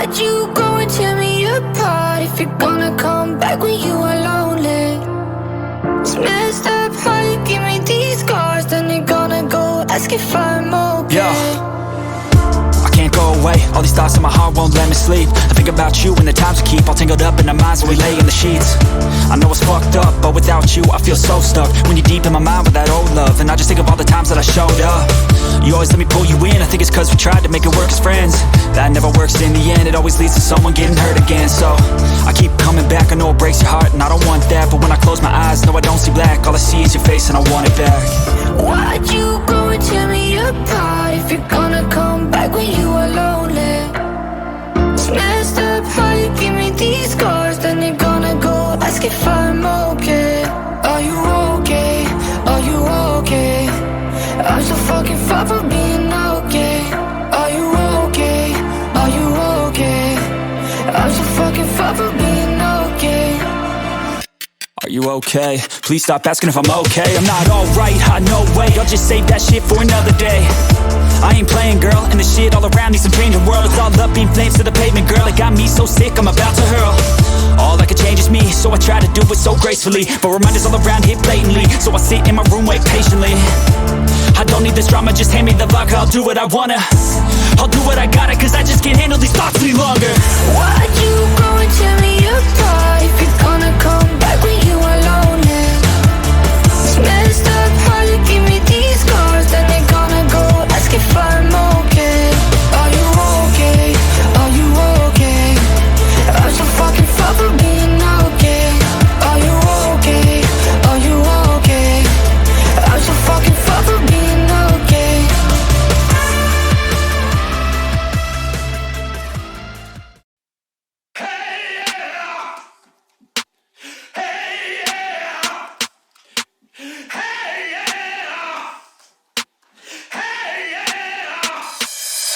Why'd you go and tear me apart if you're gonna come back when you are lonely? It's messed up how you give me these scars, then you're gonna go ask if I'm okay. Yeah, I can't go away, all these thoughts in my heart won't let me sleep. I think about you and the times we keep all tangled up in our minds when we lay in the sheets. I know it's fucked up, but without you I feel so stuck. When you're deep in my mind with that old love, and I just think of all the times that I showed up. You always let me pull you in, I think it's cause we tried to make it work as friends. That never works in the end, it always leads to someone getting hurt again. So I keep coming back, I know it breaks your heart and I don't want that. But when I close my eyes, no I don't see black, all I see is your face and I want it back. Why'd you go and tear me apart if you're gonna come back when you are lonely? It's messed up how you give me these scars, then you're gonna go ask if I'm okay. Are you okay? Are you okay? I'm so fucking far from being okay. Are you okay? Are you okay? I'm so fucking far from being okay. Are you okay? Please stop asking if I'm okay. I'm not alright, no way, I'll just save that shit for another day. I ain't playing, girl, and the shit all around needs some changing. World is all up in flames to the pavement, girl. It got me so sick, I'm about to hurl. All I can change is me, so I try to do it so gracefully. But reminders all around hit blatantly, so I sit in my room, wait patiently. I don't need this drama, just hand me the vodka, I'll do what I wanna. I'll do what I gotta, cause I just can't handle these thoughts any longer. Why'd you go and tear me apart if you're gonna come back when you are lonely? It's messed up how you give me these scars, then you're gonna go ask if I'm okay. Are you okay? Are you okay? I'm so fucking far from being okay. Are you okay? Are you okay? I'm so fucking far from being okay.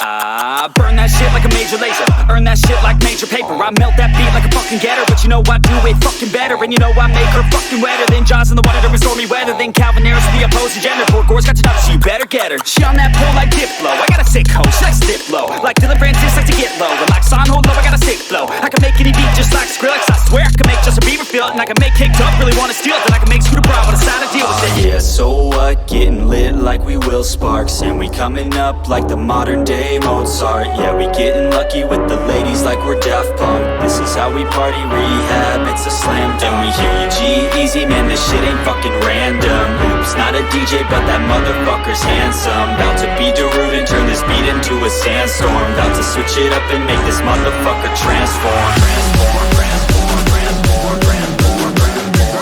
I burn that shit like a major laser, earn that shit like major paper. I melt that beat like a fucking getter, but you know I do it fucking better. And you know I make her fucking wetter than Jaws in the water during stormy weather, than Calvin Harris the opposing gender. Poor Gore's got your nuts, so you better get her. She on that pole like Diplo, I got a sick hoe, she likes to dip low. Like Dylan Francis likes to get low, and like Son hold low, I got a sick flow. I can make any beat just like Skrillex, I swear I can make Justin Bieber feel it. And I can make Kick Up really wanna steal it, then I can make Scooter Braun wanna sign a deal with it. Yeah, so what? Getting lit like we Will Sparks, and we coming up like the modern day Mozart. Yeah, we getting lucky with the ladies like we're Daft Punk. This is how we party, rehab, it's a slam dunk. And we hear you G-Eazy, man, this shit ain't fucking random. Oops, not a DJ, but that motherfucker's handsome. About to be Darude and turn this beat into a sandstorm. About to switch it up and make this motherfucker transform. Transform, transform, transform, transform, transform.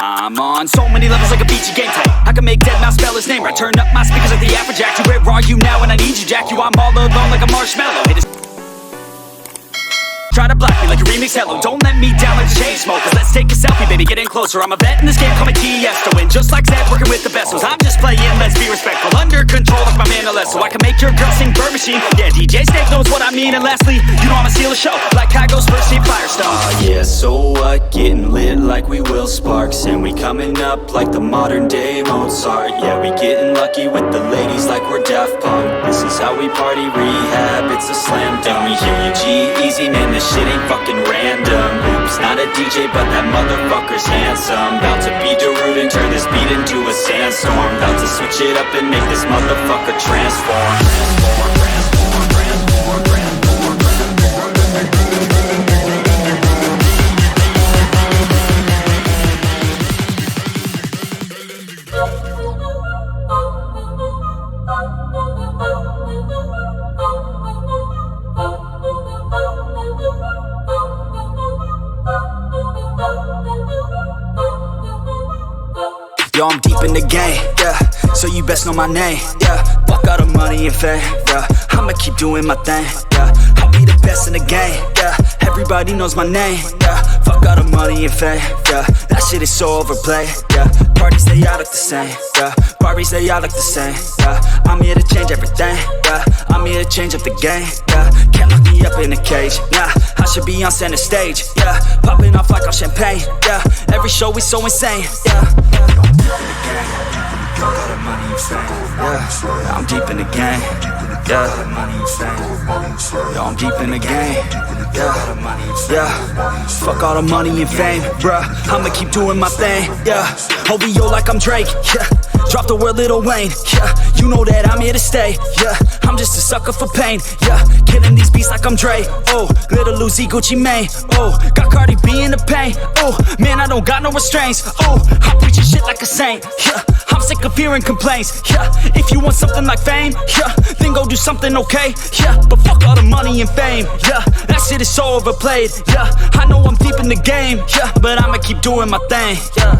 I'm on so many levels like a beachy game type. I can make Deadmau5 spell his name right. Turn up my speakers like the Afrojack. Where are you now when I need you, Jack? You, I'm all alone like a marshmallow. Hit his try to block me like a remix hello. Don't let me down like the Chainsmokers. Let's take a selfie, baby, get in closer. I'm a vet in this game, call me Tiesto. And just like Zed, working with the best ones. I'm just playing, let's be respectful. Under control like my man Alesso. I can make your girl sing Bird Machine. Yeah, DJ Snake knows what I mean. And lastly, you know I'ma steal a show like Kygo's first team Firestone. Yeah, so what? Getting lit like we Will Sparks, and we coming up like the modern day Mozart. Yeah, we getting lucky with the ladies like we're Daft Punk. This is how we party, rehab, it's a slam dunk. And we hear you G-Eazy, man, this shit ain't fucking random. Oops, not a DJ, but that motherfucker's handsome. About to be Darude and turn this beat into a sandstorm. About to switch it up and make this motherfucker transform. Transform, transform, transform, transform, transform. Yo, I'm deep in the game, yeah, so you best know my name, yeah. Fuck all the money and fame, yeah, I'ma keep doing my thing, yeah. I'll be the best in the game, yeah, everybody knows my name, yeah. Fuck all the money and fame, yeah, that shit is so overplayed, yeah. Parties, they all look the same, yeah, parties, they all look the same, yeah. I'm here to change everything, yeah, I'm here to change up the game, yeah. Can't lock me up in a cage, nah, I should be on center stage, yeah. Popping off like I'm champagne, yeah, every show is so insane, yeah. Yeah, I'm deep in the game. Yeah, yo, I'm deep in the game. Yeah, fuck all the money and fame, bruh. I'ma keep doing my thing. Yeah, OVO like I'm Drake. Yeah, drop the word Lil Wayne. Yeah, you know that I'm here to stay. Yeah, I'm just a sucker for pain. Yeah, killing these beats like I'm Dre. Oh, Little Uzi, Gucci Mane. Oh, got Cardi B in the pain. Oh, man, I don't got no restraints. Oh, I'm preaching shit like a saint. Yeah, I'm sick of hearing complaints. Yeah, if you want something like fame, yeah, then go do something okay. Yeah, but fuck all the money and fame. Yeah, that shit is so overplayed. Yeah, I know I'm deep in the game. Yeah, but I'ma keep doing my thing. Yeah.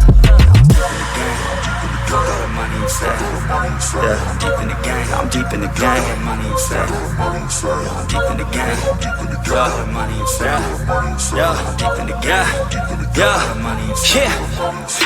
Yeah, I'm deep in the game. I'm deep in the game. I'm deep in the game. Yeah.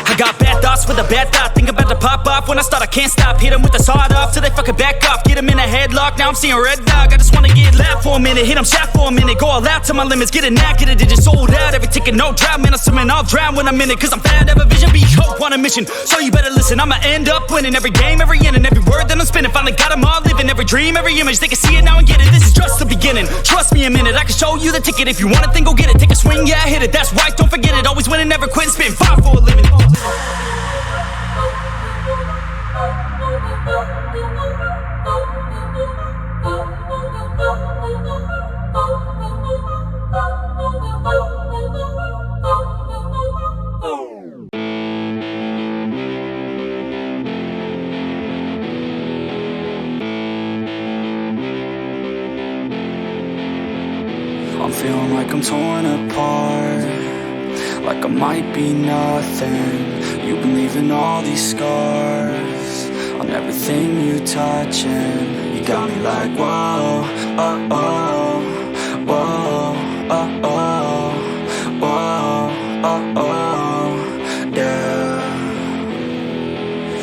I got bad thoughts with a bad thought. Think about to pop off when I start. I can't stop. Hit 'em with the sawed off till they fucking back off. Get 'em in a headlock. Now I'm seeing red dog. I just wanna get loud for a minute. Hit 'em shaft for a minute. Go all out to my limits. Get it now, get it. It just sold out. Every ticket, no drought. Man, I'm swimming. I'll drown when I'm in it. Cause I'm fat, have a vision, be hope on a mission. So you better listen. I'ma end up winning every game, every inning, every word that I'm spinning. Finally got 'em all living. Every dream, every image. They can see it now and get it. This is just the beginning. Trust me a minute. I can show you the ticket. If you want it, then go get it. Take a swing, yeah, hit it. That's right, don't forget it. Always winning, never quit. Spin 5 for a living. I'm feeling like I'm torn apart, like I might be nothing. You've been leaving all these scars on everything you touch, and you got me like whoa, oh, oh, whoa, oh, oh, whoa, oh, oh, yeah.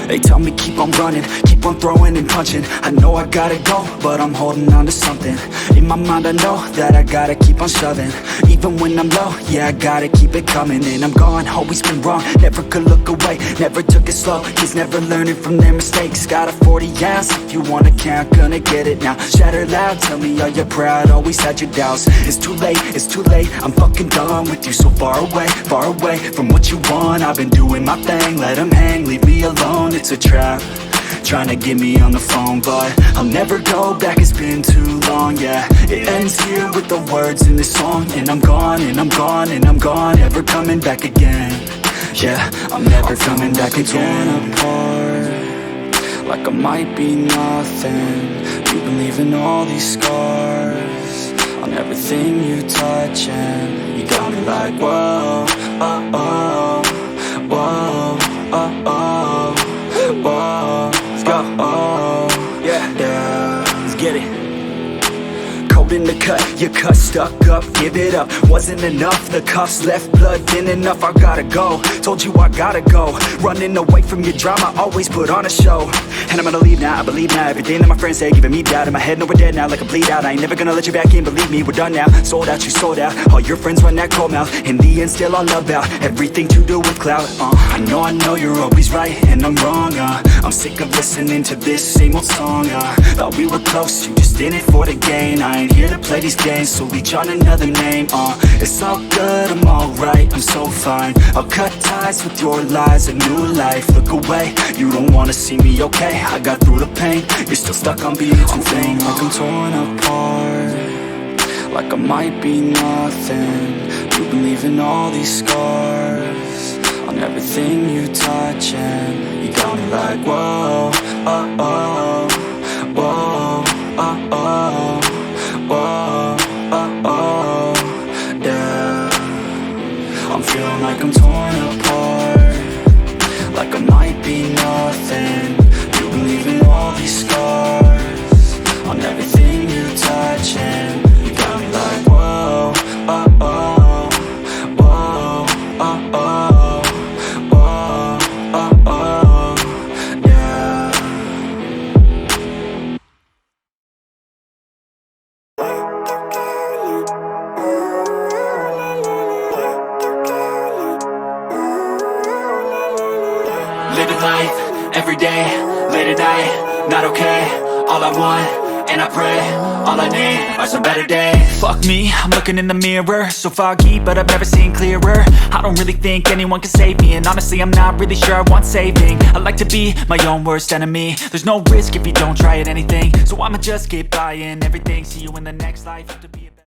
They tell me keep on running, keep on throwing and punching. I know I gotta go, but I'm holding on to something. In my mind I know that I gotta keep on shoving. Even when I'm low, yeah, I gotta keep it coming. And I'm gone, always been wrong, never could look away. Never took it slow, kids never learning from their mistakes. Got a 40 ounce, if you wanna count, gonna get it now. Shatter loud, tell me are you proud, always had your doubts. It's too late, I'm fucking done with you. So far away from what you want. I've been doing my thing, let them hang, leave me alone. It's a trap, trying to get me on the phone, but I'll never go back, it's been too long, yeah. It ends here with the words in this song, and I'm gone, and I'm gone, and I'm gone, never coming back again. Yeah, I'm never coming back again. Torn apart, like I might be nothing. You've been leaving all these scars on everything you touch, and you got me like whoa, oh, oh, whoa, oh, oh, whoa, let's go, oh, yeah, let's get it. Cold in the cut, your cut stuck up, give it up. Wasn't enough, the cuffs left blood thin enough. I gotta go, told you I gotta go. Running away from your drama, always put on a show. And I'm gonna leave now, I believe now. Everything that my friends say, giving me doubt. In my head, no, we're dead now, like a bleed out. I ain't never gonna let you back in, believe me, we're done now. Sold out, you sold out, all your friends run that cold mouth. In the end, still all about everything to do with clout. I know you're always right, and I'm wrong, I'm sick of listening to this same old song, Thought we were close, you just in it for the gain. I ain't here to play these games, so reach on another name, It's all good, I'm alright, I'm so fine. I'll cut ties with your lies, a new life. Look away, you don't wanna see me, okay? I got through the pain, you're still stuck on being too vain. Like I'm torn apart, like I might be nothing. You've been leaving all these scars on everything you touch, and you got me like whoa, oh, oh, whoa, oh, oh, whoa, oh, oh, yeah. I'm feeling like I'm torn apart, like I might be every day, late at night, not okay. All I want, and I pray, all I need are some better days. Fuck me, I'm looking in the mirror, so foggy, but I've never seen clearer. I don't really think anyone can save me, and honestly I'm not really sure I want saving. I like to be my own worst enemy. There's no risk if you don't try at anything, so I'ma just keep buying everything. See you in the next life.